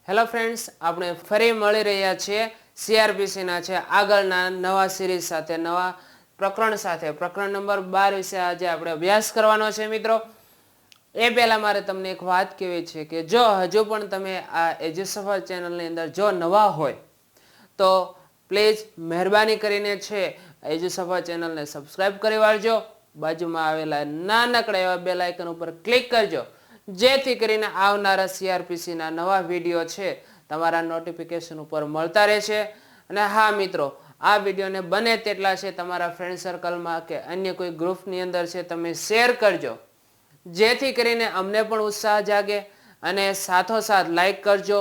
Hello friends, આપણે ફરી મળી રહ્યા છીએ સીઆરપીસીના છે આગળના નવા સિરીઝ સાથે, નવા પ્રકરણ સાથે. પ્રકરણ નંબર 12 વિશે આજે આપણે અભ્યાસ કરવાનો છે મિત્રો. એ પહેલાં મારે તમને એક વાત કહેવી છે કે જો હજુ પણ તમે આ એજ્યુસફર ચેનલની અંદર જો નવા હોય તો પ્લીઝ મહેરબાની કરીને છે એજ્યુસફર ચેનલને સબસ્ક્રાઈબ કરી વાળજો. બાજુમાં આવેલા નાનકડા એવા બેલ આઇકન ઉપર ક્લિક કરજો, જેથી કરીને આવનારા સીઆરપીસીના નવા વિડીયો છે તમારા નોટિફિકેશન ઉપર મળતા રહેશે. અને હા મિત્રો, આ વિડીયોને બને તેટલા છે તમારા ફ્રેન્ડ સર્કલમાં કે અન્ય કોઈ ગ્રુપની અંદર છે તમે શેર કરજો, જેથી કરીને અમને પણ ઉત્સાહ જાગે. અને સાથોસાથ લાઈક કરજો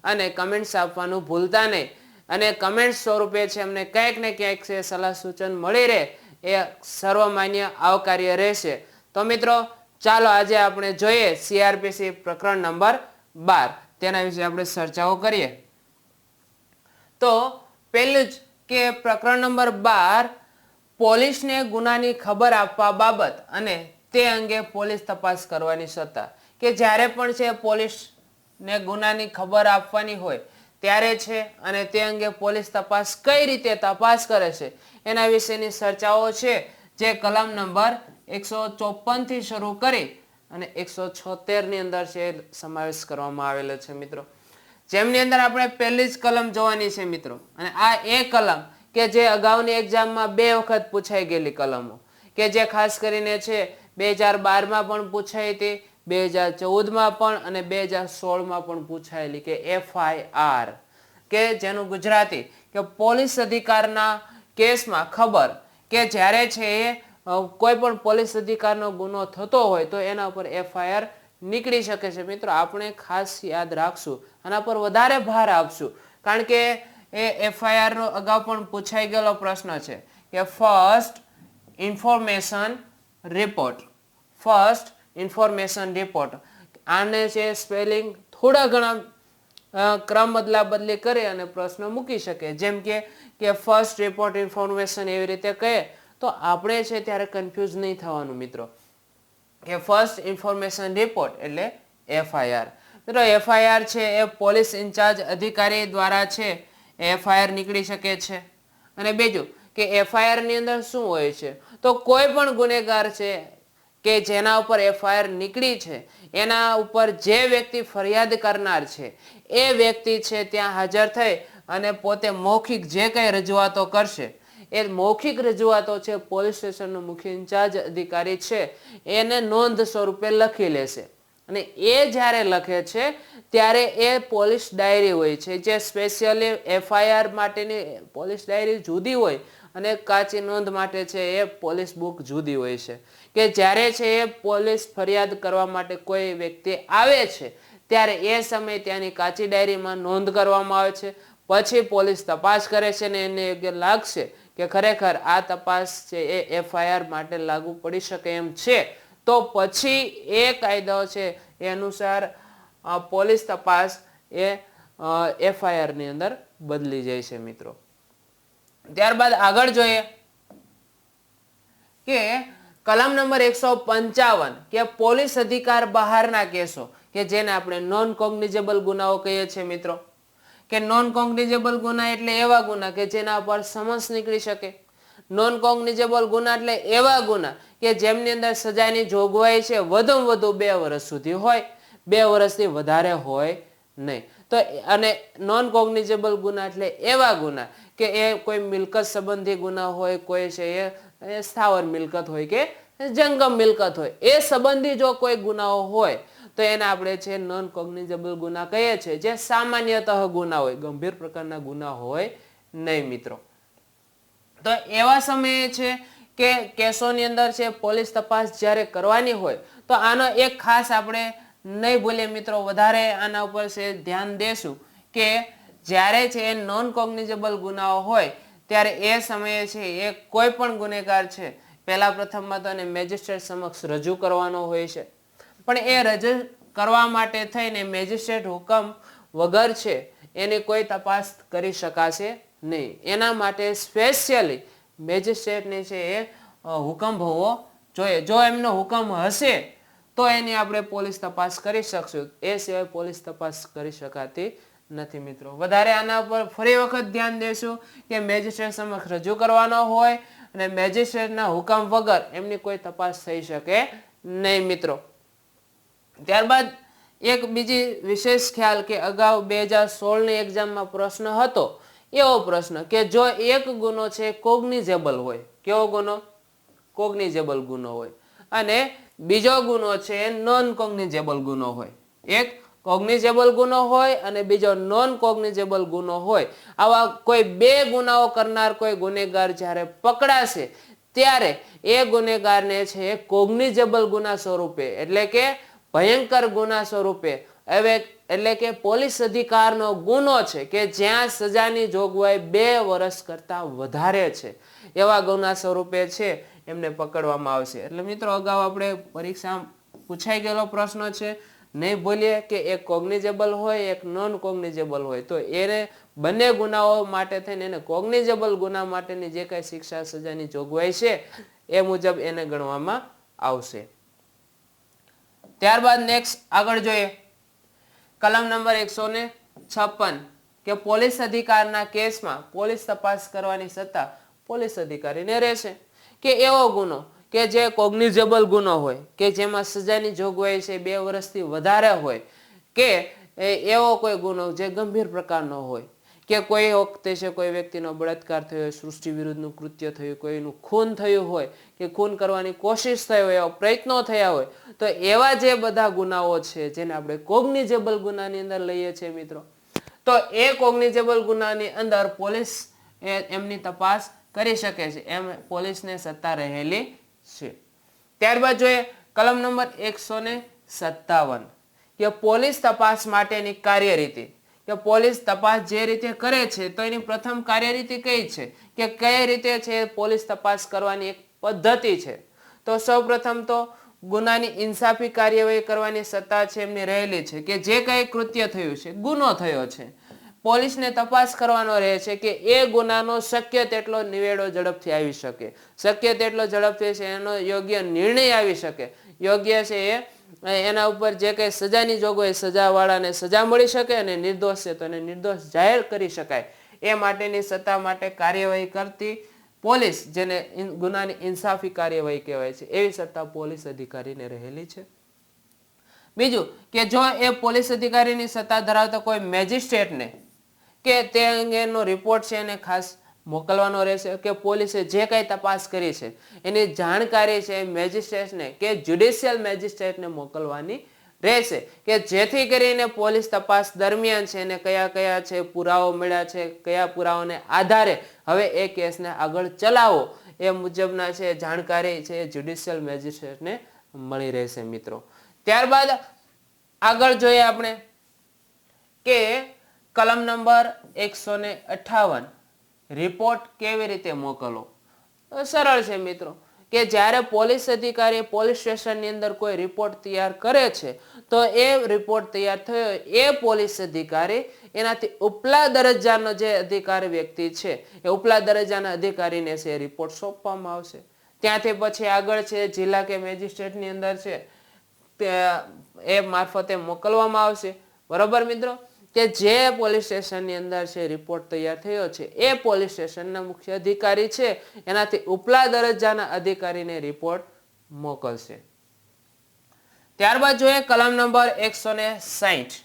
અને કમેન્ટ્સ આપવાનું ભૂલતા નહીં. અને કમેન્ટ સ્વરૂપે છે અમને ક્યાંક ને ક્યાંક છે સલાહ સૂચન મળી રહે એ સર્વમાન્ય આવકાર્ય રહેશે. તો મિત્રો ચાલો આજે આપણે જોઈએ સીઆરપીસી પ્રકરણ નંબર 12, તેના વિશે આપણે ચર્ચાઓ કરીએ. તો પહેલું જ કે પ્રકરણ નંબર 12 પોલીસને ગુનાની ખબર આપવા બાબત અને તે અંગે પોલીસ તપાસ કરવાની સત્તા. કે જ્યારે પણ છે પોલીસને ગુનાની ખબર આપવાની હોય ત્યારે છે અને તે અંગે પોલીસ તપાસ કઈ રીતે તપાસ કરે છે એના વિશેની ચર્ચાઓ છે, જે કલમ નંબર 154 થી શરૂ કરી અને 176 ની અંદર છે સમાવેશ કરવામાં આવેલો છે મિત્રો. જેમની અંદર આપણે પહેલી જ કલમ જોવાની છે મિત્રો. અને આ એ કલમ કે જે અગાઉની એક્ઝામમાં 2 વખત પૂછાઈ ગયેલી કલમો, કે જે ખાસ કરીને છે 2012માં પણ પૂછાઈ હતી, 2014માં પણ અને 2016માં પણ પૂછાયેલી, કે FIR, કે જેનું ગુજરાતી કે પોલીસ અધિકારના કેસમાં ખબર, કે જ્યારે છે એ કોઈ પણ પોલીસ અધિકારનો ગુનો થતો હોય તો એના ઉપર FIR નીકળી શકે છે મિત્રો. આપણે ખાસ યાદ રાખશું, આના પર વધારે ભાર આપશું, કારણ કે એ FIR નો અગાઉ પણ પૂછાઈ ગયેલો પ્રશ્ન છે કે first information report. First information report, આને છે સ્પેલિંગ થોડા ઘણા ક્રમ બદલા બદલી કરી અને પ્રશ્ન મૂકી શકે. જેમ કે ફર્સ્ટ રિપોર્ટ ઇન્ફોર્મેશન એવી રીતે કહે તો આપણે છે ત્યારે કન્ફ્યુઝ નહીં થવાનું મિત્રો, કે ફર્સ્ટ ઇન્ફોર્મેશન રિપોર્ટ એટલે FIR. મિત્રો FIR છે એ પોલીસ ઇન્ચાર્જ અધિકારી દ્વારા છે FIR નીકળી શકે છે. અને બીજું કે FIR ની અંદર શું હોય છે, તો કોઈ પણ ગુનેગાર છે કે જેના ઉપર FIR નીકળી છે એના ઉપર જે વ્યક્તિ ફરિયાદ કરનાર છે એ વ્યક્તિ છે ત્યાં હાજર થઈ અને પોતે મૌખિક જે કંઈ રજૂઆતો કરશે, એ મૌખિક રજૂઆતો છે પોલીસ સ્ટેશનનો મુખ્ય ઇન્ચાર્જ અધિકારી છે એને નોંધ સ્વરૂપે લખી લેશે. અને એ જ્યારે લખે છે ત્યારે એ પોલીસ ડાયરી હોય છે, જે સ્પેશિયલી FIR માટેની પોલીસ ડાયરી જુદી હોય અને કાચી નોંધ માટે છે એ પોલીસ બુક જુદી હોય છે. કે જ્યારે છે એ પોલીસ ફરિયાદ કરવા માટે કોઈ વ્યક્તિ આવે છે ત્યારે એ સમયે ત્યાંની કાચી ડાયરીમાં નોંધ કરવામાં આવે છે. પછી પોલીસ તપાસ કરે છે ને એને યોગ્ય લાગશે કે ખરેખર આ તપાસ છે એ FIR માટે લાગુ પડી શકે એમ છે, તો પછી એ કાયદો છે એ અનુસાર પોલીસ તપાસ એ FIR ની અંદર બદલી જાય છે મિત્રો. ત્યારબાદ આગળ જોઈએ કે કલમ નંબર 155 કે પોલીસ અધિકાર બહારના કેસો, કે જેને આપણે નોન કોગ્નિઝેબલ ગુનાઓ કહીએ છીએ મિત્રો. કે નોન કોગ્નિઝેબલ ગુના એટલે એવા ગુના કે જેના પર સમન્સ નીકળી શકે. નોન કોગ્નિઝેબલ ગુના એટલે એવા ગુના કે જેમની અંદર સજાની જોગવાઈ છે વધુમાં વધુ 2 વર્ષ સુધી હોય, 2 વર્ષથી વધારે હોય નહીં. તો અને નોન કોગ્નિઝેબલ ગુના એટલે એવા ગુના કે એ કોઈ મિલકત સંબંધી ગુના હોય, કોઈ છે એ સ્થાવર મિલકત હોય કે જંગમ મિલકત હોય, એ સંબંધી જો કોઈ ગુનાઓ હોય તો એને આપણે છે નોન કોગ્નિઝેબલ ગુના કહીએ છીએ, જે સામાન્યતઃ ગુના હોય, ગંભીર પ્રકારના ગુના હોય નહીં મિત્રો. તો એવા સમયે છે કે કેસોની અંદર છે પોલીસ તપાસ જ્યારે કરવાની હોય તો આનો એક ખાસ આપણે નહીં ભૂલીએ મિત્રો, વધારે આના ઉપર છે ધ્યાન દેશું કે જ્યારે છે નોન કોગ્નિઝેબલ ગુનાઓ હોય ત્યારે એ સમયે છે એ કોઈ પણ ગુનેગાર છે પહેલા પ્રથમમાં તો એને મેજિસ્ટ્રેટ સમક્ષ રજૂ કરવાનો હોય છે, પણ એ રજૂ કરવા માટે થઈને મેજિસ્ટ્રેટ હુકમ વગર છે એની કોઈ તપાસ કરી શકાશે નહીં. એના માટે સ્પેશિયલી મેજિસ્ટ્રેટને છે એ હુકમ હોવો જોઈએ. જો એમનો હુકમ હશે તો એની આપણે પોલીસ તપાસ કરી શકશું, એ સિવાય પોલીસ તપાસ કરી શકાતી નથી મિત્રો. વધારે આના પર ફરી વખત ધ્યાન દેશું કે મેજિસ્ટ્રેટ સમક્ષ રજૂ કરવાનો હોય અને મેજિસ્ટ્રેટના હુકમ વગર એમની કોઈ તપાસ થઈ શકે નહીં મિત્રો. ત્યારબાદ એક બીજી વિશેષ ખ્યાલ કે અગાઉ 2016ની એક્ઝામમાં પ્રશ્ન હતો, એવો પ્રશ્ન કે જો એક ગુનો છે કોગ્નિઝેબલ હોય, કેવો ગુનો? કોગ્નિઝેબલ ગુનો હોય, અને બીજો ગુનો છે નોન કોગ્નિઝેબલ ગુનો હોય. એક કોગ્નિઝેબલ ગુનો હોય અને બીજો નોન કોગ્નિઝેબલ ગુનો હોય. આવા કોઈ બે ગુનાઓ કરનાર કોઈ ગુનેગાર જ્યારે પકડાશે ત્યારે એ ગુનેગારને છે કોગ્નિઝેબલ ગુના સ્વરૂપે એટલે કે ભયંકર ગુના સ્વરૂપે એટલે કે પોલીસ અધિકારનો ગુનો છે કે જ્યાં સજાની જોગવાઈ 2 વર્ષ કરતા વધારે છે, એવા ગુના સ્વરૂપે છે એમને પકડવામાં આવશે. એટલે મિત્રો અગાઉ આપણે પરીક્ષા પૂછાઈ ગયેલો પ્રશ્ન છે, નહીં ભૂલીએ કે એક કોગ્નિઝેબલ હોય એક નોન કોગ્નિઝેબલ હોય, તો એને બંને ગુનાઓ માટે થઈને એને કોગ્નિઝેબલ ગુના માટેની જે કઈ શિક્ષા સજાની જોગવાઈ છે એ મુજબ એને ગણવામાં આવશે. ત્યારબાદ નેક્સ્ટ આગળ જોઈએ કલમ નંબર 156 કે પોલીસ અધિકારના કેસમાં પોલીસ તપાસ કરવાની સત્તા પોલીસ અધિકારીને રહેશે. કે એવો ગુનો કે જે કોગ્નિઝેબલ ગુનો હોય કે જેમાં સજાની જોગવાઈ છે 2 વર્ષથી વધારે હોય, કે એવો કોઈ ગુનો જે ગંભીર પ્રકારનો હોય, કે કોઈ વખતે છે કોઈ વ્યક્તિનો બળાત્કાર થયો હોય, સૃષ્ટિ વિરુદ્ધનું કૃત્ય થયું, કોઈનું ખૂન થયું હોય કે ખૂન કરવાની કોશિશ થઈ હોય, એવા પ્રયત્નો થયા હોય, તો એવા જે બધા ગુનાઓ છે જેને આપણે કોગ્નિઝેબલ ગુનાની અંદર લઈએ છીએ મિત્રો, તો એ કોગ્નિઝેબલ ગુનાની અંદર પોલીસ એમની તપાસ કરી શકે છે, એમ પોલીસને સત્તા રહેલી છે. ત્યારબાદ જોઈએ કલમ નંબર 157 કે પોલીસ તપાસ માટેની કાર્યરીતિ. કે પોલીસ તપાસ જે રીતે કરે છે તો એની પ્રથમ કાર્યરીતિ કઈ છે કે કઈ રીતે છે પોલીસ તપાસ કરવાની એક પદ્ધતિ છે. તો સૌપ્રથમ તો ગુનાની ઇન્સાફી કાર્યવાહી કરવાની સત્તા છે એમની રહેલી છે કે જે કઈ કૃત્ય થયું છે, ગુનો થયો છે, પોલીસને તપાસ કરવાનો રહે છે કે એ ગુનાનો શક્ય તેટલો નિવેડો ઝડપથી આવી શકે, શક્ય તેટલો ઝડપથી છે એનો યોગ્ય નિર્ણય આવી શકે, યોગ્ય છે એના ઉપર જે કઈ સજાની જોગવાઈ સજાવાળાને સજા મળી શકે અને નિર્દોષ છે તો એને નિર્દોષ જાહેર કરી શકાય, એ માટેની સત્તા માટે કાર્યવાહી કરતી પોલીસ, જેને ગુનાની ઇન્સાફી કાર્યવાહી કહેવાય છે, એવી સત્તા પોલીસ અધિકારીને રહેલી છે. બીજું કે જો એ પોલીસ અધિકારીની સત્તા ધરાવતા કોઈ મેજિસ્ટ્રેટને કે તે અંગેનો રિપોર્ટ છે એને ખાસ મોકલવાનો રહેશે કે પોલીસે જે કઈ તપાસ કરી છે એની જાણકારી છે મેજિસ્ટ્રેટને કે જ્યુડિશિયલ મેજિસ્ટ્રેટને મોકલવાની રહેશે કે જેથી કરીને પોલીસ તપાસ દરમિયાન છે એને કયા કયા છે પુરાવો મળ્યા છે, કયા પુરાવાને આધારે હવે એ કેસને આગળ ચલાવો, એ મુજબના છે જાણકારી છે જ્યુડિશિયલ મેજિસ્ટ્રેટને મળી રહેશે મિત્રો. ત્યારબાદ આગળ જોઈએ આપણે કે કલમ નંબર 158 રિપોર્ટ કેવી રીતે મોકલવો. સરળ છે મિત્રો કે જ્યારે પોલીસ અધિકારી પોલીસ સ્ટેશનની અંદર કોઈ રિપોર્ટ તૈયાર કરે છે તો એ રિપોર્ટ તૈયાર થયો એ પોલીસ અધિકારી એનાથી ઉપલા દરજ્જાનો જે અધિકારી વ્યક્તિ છે એ ઉપલા દરજ્જાના અધિકારીને છે રિપોર્ટ સોંપવામાં આવશે. ત્યાંથી પછી આગળ છે જિલ્લા કે મેજિસ્ટ્રેટની અંદર છે એ મારફતે મોકલવામાં આવશે. બરોબર મિત્રો, કે જે પોલીસ સ્ટેશનની અંદર છે રિપોર્ટ તૈયાર થયો છે એ પોલીસ સ્ટેશનના મુખ્ય અધિકારી છે એનાથી ઉપલા દરજ્જાના અધિકારીને રિપોર્ટ મોકલશે. ત્યારબાદ જોઈએ કલમ નંબર 160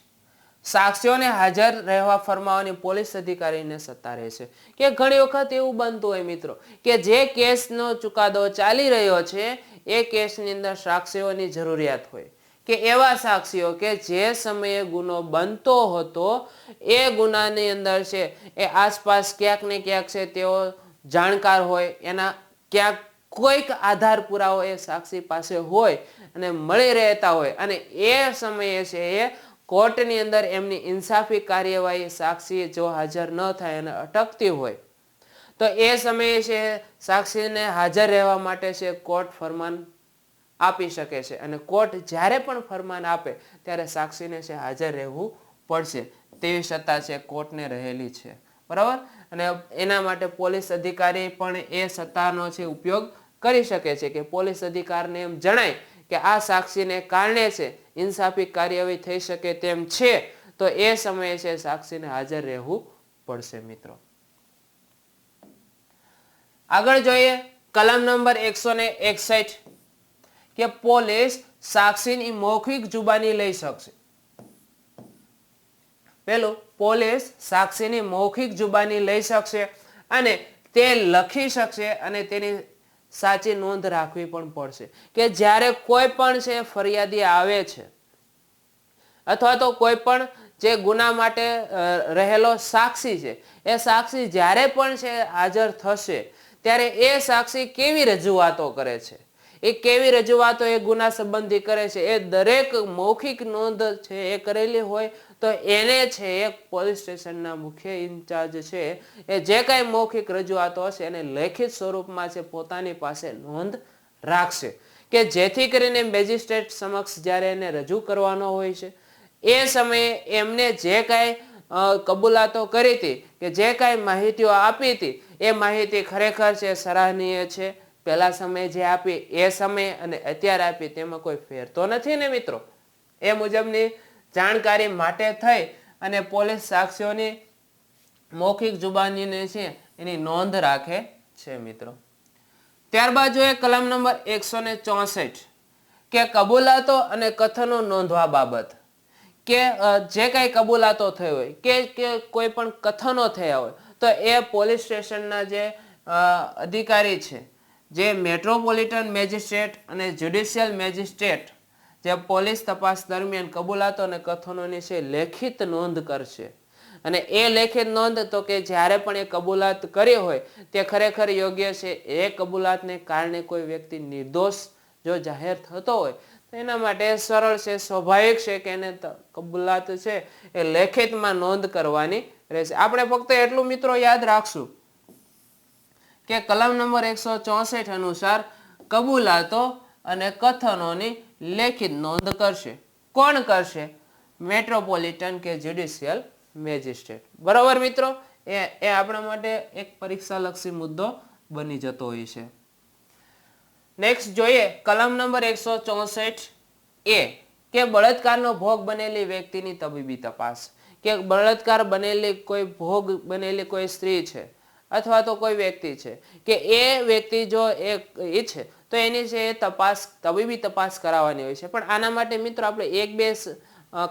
સાક્ષીઓને હાજર રહેવા ફરમાવવાની પોલીસ અધિકારીને સત્તા રહેશે. કે ઘણી વખત એવું બનતું હોય મિત્રો કે જે કેસનો ચુકાદો ચાલી રહ્યો છે એ કેસની અંદર સાક્ષીઓની જરૂરિયાત હોય કે એવા સાક્ષીઓ કે જે સમયે ગુનો બનતો હતો એ ગુનાની અંદર છે એ આસપાસ ક્યાંક ને ક્યાંક છે તેઓ જાણકાર હોય, એના ક્યાંક કોઈક આધાર પુરાવો એ સાક્ષી પાસે હોય અને મળી રહેતા હોય અને એ સમયે છે એ કોર્ટની અંદર એમની ઇન્સાફી કાર્યવાહી સાક્ષી જો હાજર ન થાય અને અટકતી હોય તો એ સમયે છે સાક્ષીને હાજર રહેવા માટે છે કોર્ટ ફરમાન આપી શકે છે અને કોર્ટ જ્યારે પણ ફરમાન આપે ત્યારે સાક્ષીને છે હાજર રહેવું પડશે, તેવી સત્તા છે કોર્ટને રહેલી છે. બરાબર, અને એના માટે પોલીસ અધિકારી પણ એ સત્તાનો છે ઉપયોગ કરી શકે છે કે પોલીસ અધિકારીને એમ જણાય કે આ સાક્ષીને કારણે છે ઇન્સાફી કાર્યવાહી થઈ શકે તેમ છે, તો એ સમયે છે સાક્ષીને હાજર રહેવું પડશે મિત્રો. આગળ જોઈએ કલમ નંબર 161 કે પોલીસ સાક્ષીની મૌખિક જુબાની લઈ શકશે. પેલું, પોલીસ સાક્ષીની મૌખિક જુબાની લઈ શકશે અને તે લખી શકશે અને તેની સાચી નોંધ રાખવી પણ પડશે. કે જ્યારે કોઈ પણ છે ફરિયાદી આવે છે અથવા તો કોઈ પણ જે ગુના માટે રહેલો સાક્ષી છે, એ સાક્ષી જ્યારે પણ છે હાજર થશે ત્યારે એ સાક્ષી કેવી રજૂઆતો કરે છે, એ કેવી રજૂઆતો એ ગુના સંબંધી કરે છે, એ દરેક મૌખિક નોંધ છે એ કરેલી હોય તો એને છે એક પોલીસ સ્ટેશનના મુખ્ય ઇન્ચાર્જ છે એ જે કાંઈ મૌખિક રજૂઆતો હશે એને લેખિત સ્વરૂપમાં છે પોતાની પાસે નોંધ રાખશે, કે જેથી કરીને મેજિસ્ટ્રેટ સમક્ષ જ્યારે એને રજૂ કરવાનો હોય છે એ સમયે એમને જે કાંઈ કબૂલાતો કરી હતી કે જે કાંઈ માહિતીઓ આપી હતી એ માહિતી ખરેખર છે સરાહનીય છે. પહેલા સમયે જે આપી એ સમયે અને અત્યારે આપી તેમાં કોઈ ફેર તો નથી ને મિત્રો. એ મુજબની જાણકારી માટે થઈ અને પોલીસ સાક્ષીઓની મૌખિક જુબાનીને છે એની નોંધ રાખે છે મિત્રો. ત્યારબાદ જોઈએ કલમ નંબર 164 કે કબૂલાતો અને કથનો નોંધવા બાબત. કે જે કાંઈ કબૂલાતો થઈ હોય કે કોઈ પણ કથનો થયા હોય તો એ પોલીસ સ્ટેશનના જે અધિકારી છે, જે મેટ્રોપોલિટન મેજિસ્ટ્રેટ અને જ્યુડિશિયલ મેજિસ્ટ્રેટ જે પોલીસ તપાસ દરમિયાન કબૂલાતો અને કથનોની છે લેખિત નોંધ કરશે. અને એ લેખિત નોંધ તો કે જ્યારે પણ એ કબૂલાત કરી હોય તે ખરેખર યોગ્ય છે, એ કબૂલાતને કારણે કોઈ વ્યક્તિ નિર્દોષ જો જાહેર થતો હોય તો એના માટે સરળ છે, સ્વાભાવિક છે કે એને કબૂલાત છે એ લેખિતમાં નોંધ કરવાની રહેશે. આપણે ફક્ત એટલું મિત્રો યાદ રાખશું કે કલમ નંબર 164 અનુસાર કબૂલાતો અને કથનોની લેખિત નોંધ કરશે. કોણ કરશે? મેટ્રોપોલિટન કે જ્યુડિશિયલ મેજિસ્ટ્રેટ. બરાબર મિત્રો, એ આપણા માટે એક પરીક્ષાલક્ષી મુદ્દો બની જતો હોય છે. નેક્સ્ટ જોઈએ કલમ નંબર 164 એ કે બળાત્કારનો ભોગ બનેલી વ્યક્તિની તબીબી તપાસ. કે બળાત્કાર બનેલી કોઈ ભોગ બનેલી કોઈ સ્ત્રી છે અથવા તો કોઈ વ્યક્તિ છે કે એ વ્યક્તિ જો ઈચ્છે તો એની છે એ તપાસ, તબીબી તપાસ કરાવવાની હોય છે. પણ આના માટે મિત્રો આપણે એક બે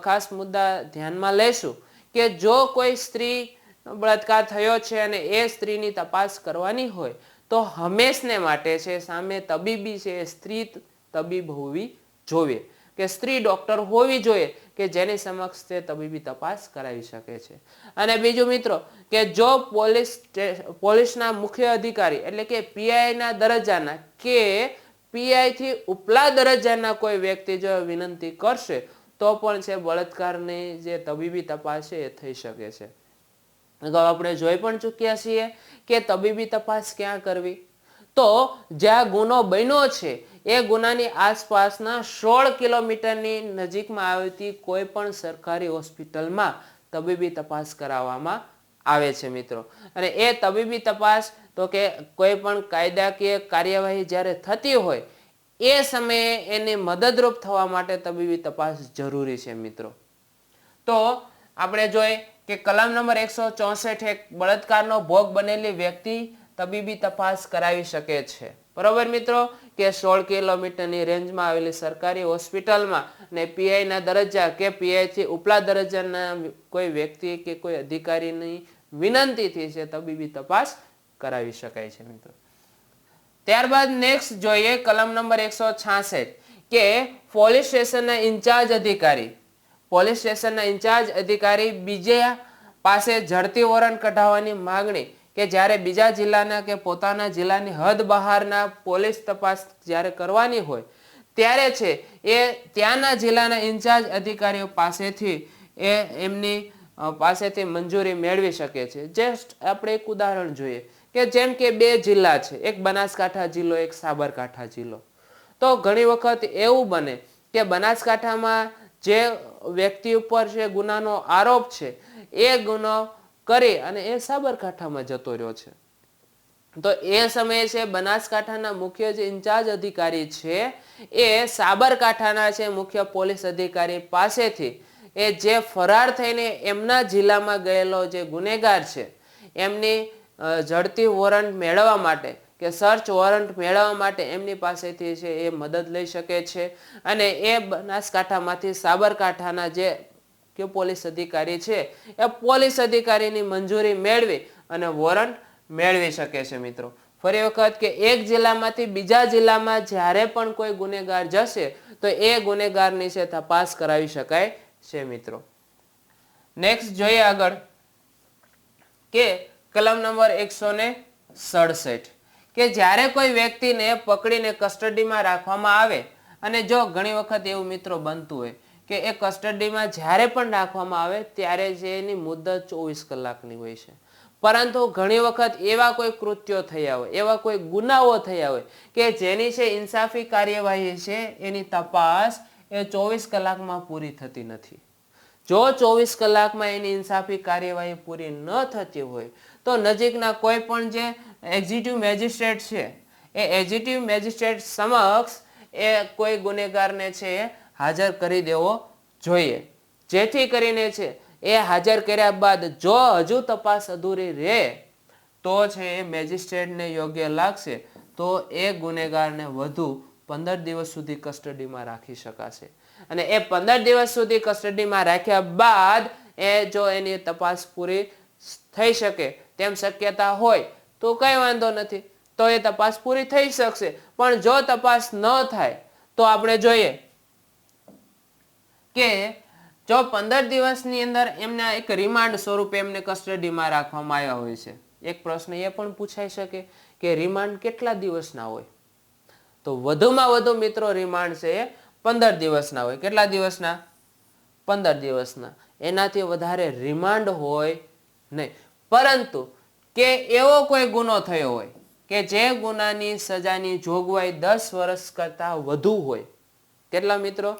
ખાસ મુદ્દા ધ્યાનમાં લેશું કે જો કોઈ સ્ત્રી બળાત્કાર થયો છે અને એ સ્ત્રીની તપાસ કરવાની હોય તો હંમેશને માટે છે સામે તબીબી છે સ્ત્રી તબીબ હોવી જોઈએ, કે સ્ત્રી ડોક્ટર હોવી જોઈએ કે જેની સમક્ષ તે તબીબી તપાસ કરાવી શકે છે. અને બીજું મિત્રો કે જો પોલીસના મુખ્ય અધિકારી એટલે કે પીઆઈના દરજ્જાના કે પીઆઈ થી ઉપલા દરજ્જાના કોઈ વ્યક્તિ જો વિનંતી કરશે તો પણ છે બળાત્કારની જે તબીબી તપાસ છે એ થઈ શકે છે. અગાઉ આપણે જોઈ પણ ચૂક્યા છીએ કે તબીબી તપાસ ક્યાં કરવી? તો જ્યાં ગુનો બન્યો છે એ ગુનાની આસપાસના 16 કિલોમીટરની નજીકમાં આવતી કોઈ પણ સરકારી હોસ્પિટલમાં તબીબી તપાસ કરાવવામાં આવે છે મિત્રો. અને એ તબીબી તપાસ તો કે કોઈ પણ કાયદાકીય કાર્યવાહી જ્યારે થતી હોય એ સમયે એને મદદરૂપ થવા માટે તબીબી તપાસ જરૂરી છે મિત્રો. તો આપણે જોઈએ કે કલમ નંબર 164 એક બળાત્કારનો ભોગ બનેલી વ્યક્તિ તબીબી તપાસ કરાવી શકે છે. બરાબર મિત્રો, કે 16 કિલોમીટરની રેન્જમાં આવેલી સરકારી હોસ્પિટલમાં ને પીઆઈના દરજ્જા કે પીઆઈ થી ઉપલા દરજ્જાના કોઈ વ્યક્તિ કે કોઈ અધિકારીની વિનંતીથી છે તબીબી તપાસ કરાવી શકાય છે મિત્રો. ત્યારબાદ નેક્સ્ટ જોઈએ કલમ નંબર 166 કે પોલીસ સ્ટેશનના ઇન્ચાર્જ અધિકારી, પોલીસ સ્ટેશનના ઇન્ચાર્જ અધિકારી બીજા પાસે ઝડપી વોરંટ કઢાવવાની માંગણી કે જ્યારે બીજા જિલ્લાના કે પોતાના જિલ્લાની હદ બહારના પોલીસ તપાસ જ્યારે કરવાની હોય ત્યારે છે એ ત્યાંના જિલ્લાના ઇન્ચાર્જ અધિકારીઓ પાસેથી એમની પાસેથી મંજૂરી મેળવી શકે છે. જસ્ટ આપણે એક ઉદાહરણ જોઈએ કે જેમ કે બે જિલ્લા છે, એક બનાસકાંઠા જિલ્લો, એક સાબરકાંઠા જિલ્લો. તો ઘણી વખત એવું બને કે બનાસકાંઠામાં જે વ્યક્તિ ઉપર છે ગુનાનો આરોપ છે એ ગુનો કરી અને એ સાબરકાંઠામાં જતો રહ્યો છે. તો એ સમયે છે બનાસકાંઠાના મુખ્ય જે ઇન્ચાર્જ અધિકારી છે એ સાબરકાંઠાના છે મુખ્ય પોલીસ અધિકારી પાસેથી એ જે ફરાર થઈને એમના જિલ્લામાં ગયેલો જે ગુનેગાર છે એમની ઝડપી વોરંટ મેળવવા માટે કે સર્ચ વોરંટ મેળવવા માટે એમની પાસેથી છે એ મદદ લઈ શકે છે અને એ બનાસકાંઠામાંથી સાબરકાંઠાના જે કે પોલીસ અધિકારી છે એ પોલીસ અધિકારીની મંજૂરી મેળવી અને વોરંટ મેળવી શકે છે મિત્રો. ફરી વખત કે એક જિલ્લામાંથી બીજા જિલ્લામાં જ્યારે પણ કોઈ ગુનેગાર જશે તો એ ગુનેગારની છે તપાસ કરાવી શકાય છે મિત્રો. નેક્સ્ટ જોઈએ આગળ કે કલમ નંબર 167 કે જ્યારે કોઈ વ્યક્તિને પકડીને કસ્ટડીમાં રાખવામાં આવે અને જો ઘણી વખત એવું મિત્રો બનતું હોય કે એ કસ્ટડીમાં જ્યારે પણ રાખવામાં આવે ત્યારે જે એની મુદત 24 કલાકની હોય છે, પરંતુ ઘણી વખત એવા કોઈ કૃત્યો થયા હોય, એવા કોઈ ગુનાઓ થયા હોય કે જેની છે ઇન્સાફી કાર્યવાહી છે એની તપાસ એ 24 કલાકમાં પૂરી થતી નથી. જો 24 કલાકમાં એની ઇન્સાફી કાર્યવાહી પૂરી ન થતી હોય તો નજીકના કોઈ પણ જે એક્ઝિક્યુટિવ મેજિસ્ટ્રેટ છે એ એક્ઝિક્યુટિવ મેજિસ્ટ્રેટ સમક્ષ એ કોઈ ગુનેગારને છે હાજર કરી દેવો જોઈએ, જેથી કરીને છે એ હાજર કર્યા બાદ જો હજુ તપાસ અધૂરી રહે તો છે એ મેજિસ્ટ્રેટને યોગ્ય લાગશે તો એ ગુનેગારને વધુ 15 દિવસ સુધી કસ્ટડીમાં રાખી શકાશે અને એ 15 દિવસ સુધી કસ્ટડીમાં રાખ્યા બાદ એ જો એની તપાસ પૂરી થઈ શકે તેમ શક્યતા હોય તો કઈ વાંધો નથી, તો એ તપાસ પૂરી થઈ શકશે. પણ જો તપાસ ન થાય તો આપણે જોઈએ કે જો 15 દિવસની અંદર એમના એક રિમાન્ડ સ્વરૂપે એમને કસ્ટડીમાં રાખવામાં આવ્યા હોય છે. એક પ્રશ્ન એ પણ પૂછાઈ શકે કે રિમાન્ડ કેટલા દિવસના હોય? તો વધુમાં વધુ મિત્રો રિમાન્ડ છે 15 દિવસના હોય. કેટલા દિવસના? 15 દિવસના. એનાથી વધારે રિમાન્ડ હોય નહીં. પરંતુ કે એવો કોઈ ગુનો થયો હોય કે જે ગુનાની સજાની જોગવાઈ 10 વર્ષ કરતા વધુ હોય. કેટલા મિત્રો?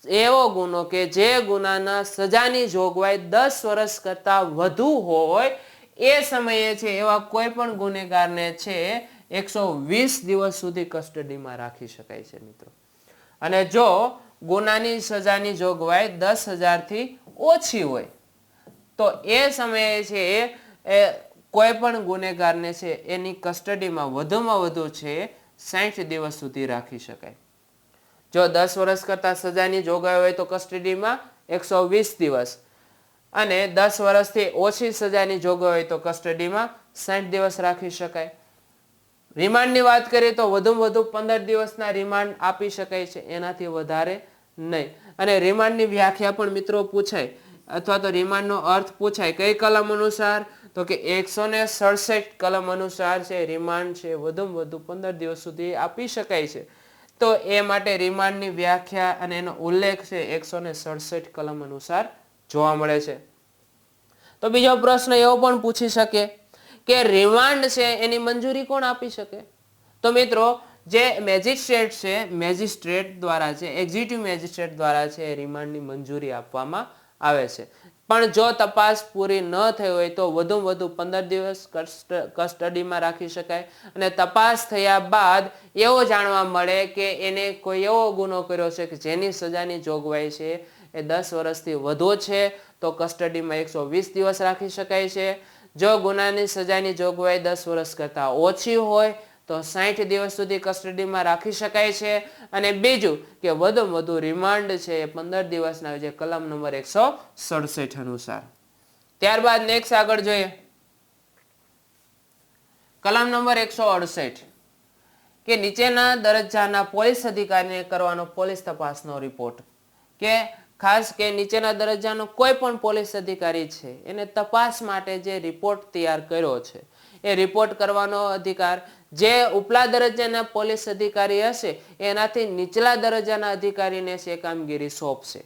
એવો ગુનો કે જે ગુનાના સજાની જોગવાઈ 10 વર્ષ કરતા વધુ હોય એ સમયે છે એવા કોઈ પણ ગુનેગારને છે 120 દિવસ સુધી કસ્ટડીમાં રાખી શકાય છે મિત્રો. અને જો ગુનાની સજાની જોગવાઈ 10,000 થી ઓછી હોય તો એ સમયે છે એ કોઈ પણ ગુનેગારને છે એની કસ્ટડીમાં વધુમાં વધુ છે 60 દિવસ સુધી રાખી શકાય. જો 10 વર્ષ કરતા સજાની જોગવાઈ હોય તો કસ્ટડીમાં 120 દિવસ અને 10 વર્ષથી ઓછી સજાની જોગવાઈ હોય તો કસ્ટડીમાં 60 દિવસ રાખી શકાય. રિમાન્ડની વાત કરીએ તો વધુમાં વધુ 15 દિવસના રિમાન્ડ આપી શકાય છે, એનાથી વધારે નહીં. અને રિમાન્ડની વ્યાખ્યા પણ મિત્રો પૂછાય અથવા તો રિમાન્ડનો અર્થ પૂછાય. કઈ કલમ અનુસાર? તો કે 167 કલમ અનુસાર છે રિમાન્ડ છે વધુમાં વધુ 15 દિવસ સુધી આપી શકાય છે. તો એ માટે રિમાન્ડની વ્યાખ્યા અને એનો ઉલ્લેખ છે 167 કલમ અનુસાર જોવા મળે છે. તો બીજો પ્રશ્ન એવો પણ પૂછી શકે કે રિમાન્ડ છે એની મંજૂરી કોણ આપી શકે? તો મિત્રો જે મેજિસ્ટ્રેટ છે, મેજિસ્ટ્રેટ દ્વારા છે, એક્ઝિક્યુટિવ મેજિસ્ટ્રેટ દ્વારા છે રિમાન્ડની મંજૂરી આપવામાં આવે છે. પણ જો તપાસ પૂરી ન થઈ હોય તો વધુમાં વધુ 15 દિવસ કસ્ટડીમાં રાખી શકાય અને તપાસ થયા બાદ એવો જાણવા મળે કે એને કોઈ એવો ગુનો કર્યો છે કે જેની સજાની જોગવાઈ છે એ 10 વર્ષથી વધુ છે તો કસ્ટડીમાં 120 દિવસ રાખી શકાય છે. જો ગુનાની સજાની જોગવાઈ 10 વર્ષ કરતાં ઓછી હોય તો 60 દિવસ સુધી કસ્ટડીમાં રાખી શકાય છે. અને બીજું કે વધુમાં વધુ રિમાન્ડ છે 15 દિવસના જે કલમ નંબર 167 અનુસાર. ત્યારબાદ નેક્સ્ટ આગળ જોઈએ કલમ નંબર 168 કે નીચેના દરજ્જાના પોલીસ અધિકારીને કરવાનો પોલીસ તપાસનો રિપોર્ટ. કે ખાસ કે નીચેના દરજ્જાનો કોઈ પણ પોલીસ અધિકારી છે એને તપાસ માટે જે રિપોર્ટ તૈયાર કર્યો છે એ રિપોર્ટ કરવાનો અધિકાર જે ઉપલા દરજ્જાના પોલીસ અધિકારી હશે એનાથી નીચલા દરજ્જાના અધિકારીને છે કામગીરી સોંપશે.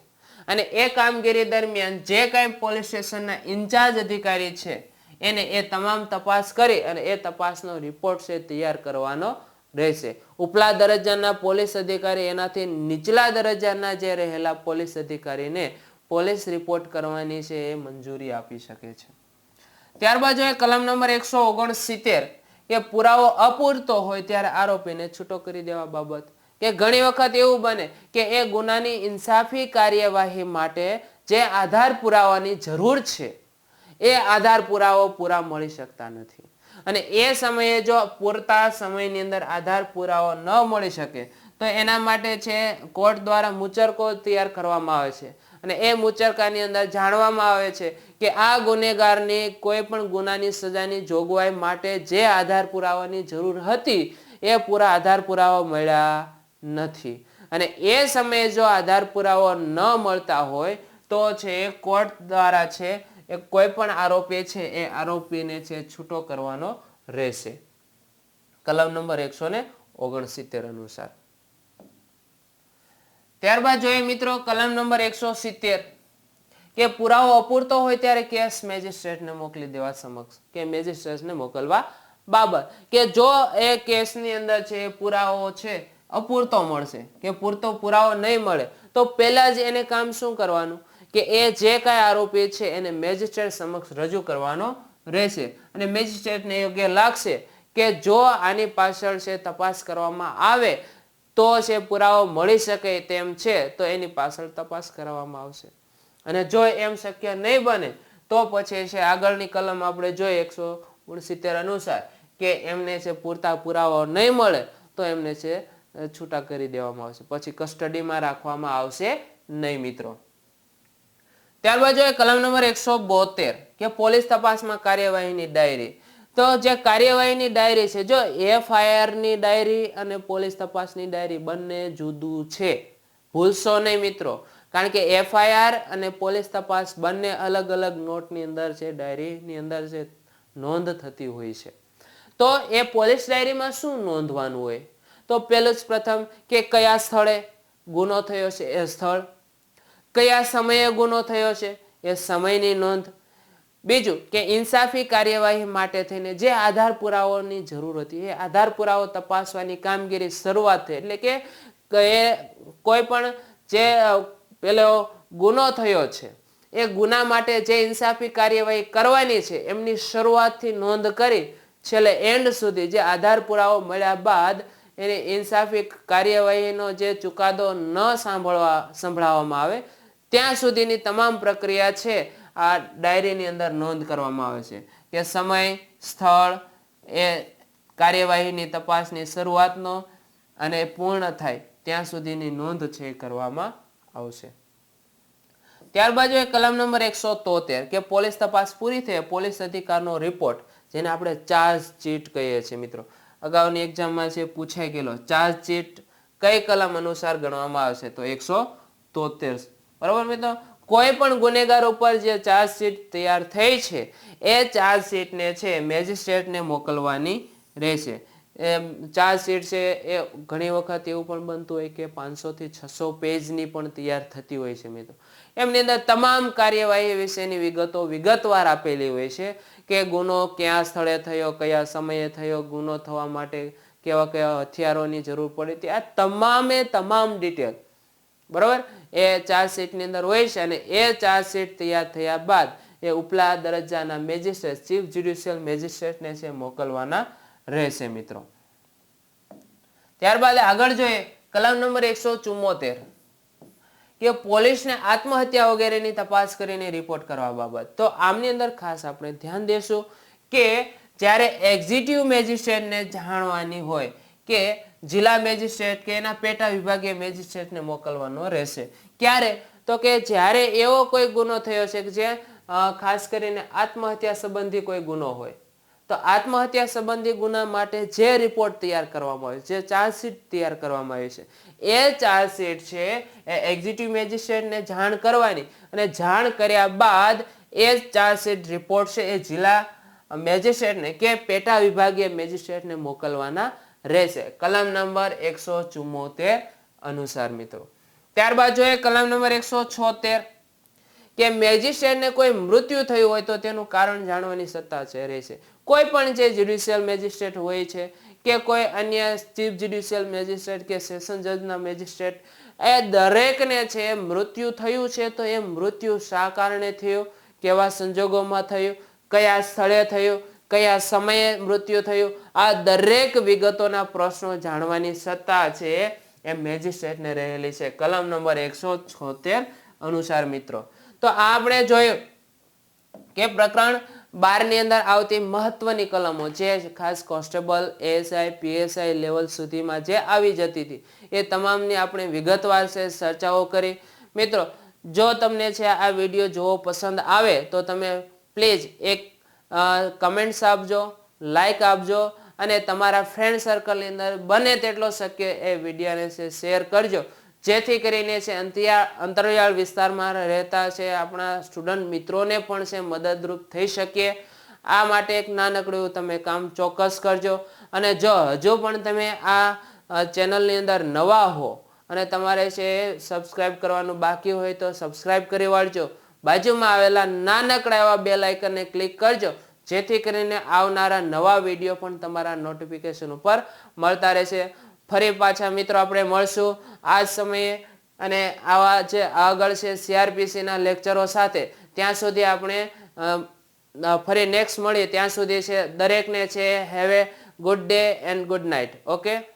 અને એ કામગીરી દરમિયાન જે કાંઈ પોલીસ સ્ટેશનના ઇન્ચાર્જ અધિકારી છે એને એ તમામ તપાસ કરી અને એ તપાસનો રિપોર્ટ છે તૈયાર કરવાનો રહેશે. ઉપલા દરજ્જાના પોલીસ અધિકારી એનાથી નીચલા દરજ્જાના જે રહેલા પોલીસ અધિકારીને પોલીસ રિપોર્ટ કરવાની છે એ મંજૂરી આપી શકે છે. ત્યારબાદ જોઈએ કલમ નંબર 169 કે પુરાવો અપૂરતો હોય ત્યારે આરોપીને છૂટો કરી દેવા બાબત, કે ઘણી વખત એવું બને કે એ ગુનાની ઇન્સાફી કાર્યવાહી માટે જે આધાર પુરાવાની જરૂર છે એ આધાર પુરાવો પૂરા મળી શકતા નથી, અને એ સમયે જો પૂરતા સમયની અંદર આધાર પુરાવો ન મળી શકે તો એના માટે છે કોર્ટ દ્વારા મુચરકો તૈયાર કરવામાં આવે છે, અને એ મુચરકાની અંદર જાણવામાં આવે છે કે આ ગુનેગારની કોઈ પણ ગુનાની સજાની જોગવાઈ માટે જે આધાર પુરાવાની જરૂર હતી એ પૂરા આધાર પુરાવા મળ્યા નથી, અને એ સમયે જો આધાર પુરાવો ન મળતા હોય તો છે કોર્ટ દ્વારા છે એ કોઈ પણ આરોપી છે એ આરોપીને છે છૂટો કરવાનો રહેશે કલમ નંબર 169 અનુસાર. ત્યારબાદ જોઈએ મિત્રો કલમ નંબર 170 કે પુરાવો અપૂરતો હોય ત્યારે કેસ મેજિસ્ટ્રેટને મોકલી દેવા સમક્ષ, કે મેજિસ્ટ્રેટને મોકલવા બાબત, કે જો એ કેસની અંદર છે પુરાવો છે અપૂરતો મળશે કે પૂરતો પુરાવો નહીં મળે તો પહેલા જ એને કામ શું કરવાનું કે એ જે કાંઈ આરોપી છે એને મેજિસ્ટ્રેટ સમક્ષ રજૂ કરવાનો રહેશે, અને મેજિસ્ટ્રેટને યોગ્ય લાગશે કે જો આની પાછળ છે તપાસ કરવામાં આવે તો છે પુરાવો મળી શકે તેમ છે તો એની પાછળ તપાસ કરવામાં આવશે, અને જો એમ શક્ય નહીં બને તો પછી છે આગળની કલમ આપણે જોઈએ 169 અનુસાર કે એમને છે પૂરતા પુરાવો નહીં મળે તો એમને છે છૂટા કરી દેવામાં આવશે, પછી કસ્ટડીમાં રાખવામાં આવશે નહીં મિત્રો. ત્યારબાદ જોઈએ કલમ નંબર 172 કે પોલીસ તપાસમાં કાર્યવાહીની ડાયરી. તો જે કાર્યવાહીની ડાયરી છે, જો FIR ની ડાયરી અને પોલીસ તપાસની ડાયરી બંને જુદું છે, ભૂલશો નહીં મિત્રો, કારણ કે FIR અને પોલીસ તપાસ બંને અલગ અલગ નોટની અંદર છે, ડાયરીની અંદર છે નોંધ થતી હોય છે. તો એ પોલીસ ડાયરીમાં શું નોંધવાનું હોય તો પહેલું જ પ્રથમ કે કયા સ્થળે ગુનો થયો છે એ સ્થળ, કયા સમયે ગુનો થયો છે એ સમયની નોંધ, બીજું કે ઇન્સાફી કાર્યવાહી માટે થઈને જે આધાર પુરાવાઓની જરૂર હતી એ આધાર પુરાવો તપાસવાની કામગીરી શરૂઆત થઈ, એટલે કે કોઈ પણ જે પેલો ગુનો થયો છે એ ગુના માટે જે ઇન્સાફી કાર્યવાહી કરવાની છે એમની શરૂઆતથી નોંધ કરી છેલ્લે એન્ડ સુધી જે આધાર પુરાવો મળ્યા બાદ એની ઇન્સાફી કાર્યવાહીનો જે ચુકાદો ન સંભળાવવામાં આવે ત્યાં સુધીની તમામ પ્રક્રિયા છે આ ડાયરીની અંદર નોંધ કરવામાં આવે છે, કે સમય, સ્થળ, એ કાર્યવાહીની તપાસની શરૂઆતનો અને પૂર્ણ થાય ત્યાં સુધીની નોંધ છે કરવામાં આવશે. ત્યારબાદ કલમ નંબર 173 કે પોલીસ તપાસ પૂરી થઈ પોલીસ અધિકારનો રિપોર્ટ, જેને આપણે ચાર્જશીટ કહીએ છીએ મિત્રો, અગાઉની એક્ઝામમાં છે પૂછાઈ ગયેલો ચાર્જશીટ કઈ કલમ અનુસાર ગણવામાં આવશે તો 173, બરાબર મિત્રો. કોઈ પણ ગુનેગાર ઉપર જે ચાર્જશીટ તૈયાર થઈ છે એ ચાર્જશીટને છે મેજિસ્ટ્રેટને મોકલવાની રહેશે. ચાર્જશીટ છે એ ઘણી વખત એવું પણ બનતું હોય કે 500 થી 600 પેજની પણ તૈયાર થતી હોય છે મિત્રો. એમની અંદર તમામ કાર્યવાહી વિશેની વિગતો વિગતવાર આપેલી હોય છે, કે ગુનો ક્યાં સ્થળે થયો, કયા સમયે થયો, ગુનો થવા માટે કેવા કયા હથિયારોની જરૂર પડી હતી, આ તમામે તમામ ડિટેલ બરાબર એ ચાર્જશીટની અંદર હોય છે, અને એ ચાર્જશીટ તૈયાર થયા બાદ એ ઉપલા દરજ્જાના મેજિસ્ટ્રેટ ચીફ જ્યુડિશિયલ મેજિસ્ટ્રેટને છે મોકલવાના રહેશે મિત્રો. ત્યારબાદ આગળ જોઈએ કલમ નંબર 174 કે પોલીસને આત્મહત્યા વગેરેની તપાસ કરીને રિપોર્ટ કરવા બાબત. તો આમની અંદર ખાસ આપણે ધ્યાન દેશું કે જ્યારે એક્ઝિક્યુટિવ મેજિસ્ટ્રેટને જાણવાની હોય કે જિલ્લા મેજિસ્ટ્રેટ કે એના પેટા વિભાગીય મેજિસ્ટ્રેટને મોકલવાનો રહેશે. ક્યારે તો કે જ્યારે એવો કોઈ ગુનો થયો છે કે જે ખાસ કરીને આત્મહત્યા સંબંધી કોઈ ગુનો હોય તો આત્મહત્યા સંબંધી ગુના માટે જે રિપોર્ટ તૈયાર કરવામાં આવે છે, જે ચાર્જશીટ તૈયાર કરવામાં આવી છે, એ ચાર્જશીટ છે એ એક્ઝિક્યુટિવ મેજિસ્ટ્રેટને જાણ કરવાની, અને જાણ કર્યા બાદ એ ચાર્જશીટ રિપોર્ટ છે એ જિલ્લા મેજિસ્ટ્રેટને કે પેટા વિભાગીય મેજિસ્ટ્રેટને મોકલવાના રહેશે કલમ નંબર 174 અનુસાર મિત્રો. ત્યારબાદ જોઈએ કલમ નંબર 176 કે મેજિસ્ટ્રેટને કોઈ મૃત્યુ થયું હોય તો તેનું કારણ જાણવાની સત્તા છે રહેશે. કોઈ પણ જે જ્યુડિશિયલ મેજિસ્ટ્રેટ હોય છે કે કોઈ અન્ય ચીફ જ્યુડિશિયલ મેજિસ્ટ્રેટ કે સેશન જજના મેજિસ્ટ્રેટ, એ દરેકને છે મૃત્યુ થયું છે તો એ મૃત્યુ શા કારણે થયું, કેવા સંજોગોમાં થયું, કયા સ્થળે થયું, કયા સમયે મૃત્યુ થયું, આ દરેક વિગતોના પ્રશ્નો જાણવાની સત્તા છે એ મેજિસ્ટ્રેટને રહેલી છે કલમ નંબર 176 અનુસાર મિત્રો. તો આ આપણે જોયું કે પ્રકરણ 12 ની અંદર આવતી મહત્વની કલમો જે ખાસ કોન્સ્ટેબલ, એએસઆઈ, પીએસઆઈ લેવલ સુધીમાં જે આવી જતી હતી એ તમામની આપણે વિગતવાર છે ચર્ચાઓ કરી. મિત્રો જો તમને છે આ વિડીયો જોવો પસંદ આવે તો તમે પ્લીઝ એક કમેન્ટ્સ આપજો, લાઈક આપજો અને તમારા ફ્રેન્ડ સર્કલની અંદર બને તેટલો શક્ય એ વિડીયોને છે શેર કરજો, જેથી કરીને છે અંતરિયાળ વિસ્તારમાં રહેતા છે આપણા સ્ટુડન્ટ મિત્રોને પણ છે મદદરૂપ થઈ શકીએ. આ માટે એક નાનકડું એવું તમે કામ ચોક્કસ કરજો. અને જો હજુ પણ તમે આ ચેનલની અંદર નવા હો અને તમારે છે સબસ્ક્રાઇબ કરવાનું બાકી હોય તો સબસ્ક્રાઇબ કરી વાળજો. બાજુમાં આવેલા નાનકડા એવા બેલ આઇકનને ક્લિક કરજો, જેથી કરીને આવનારા નવા વિડીયો પણ તમારા નોટિફિકેશન ઉપર મળતા રહેશે. ફરી પાછા મિત્રો આપણે મળશું આ જ સમયે અને આવા જે આગળ છે CRPC ના લેક્ચરો સાથે. ત્યાં સુધી આપણે ફરી નેક્સ્ટ મળીએ ત્યાં સુધી છે દરેકને છે have a good day and good night. Okay.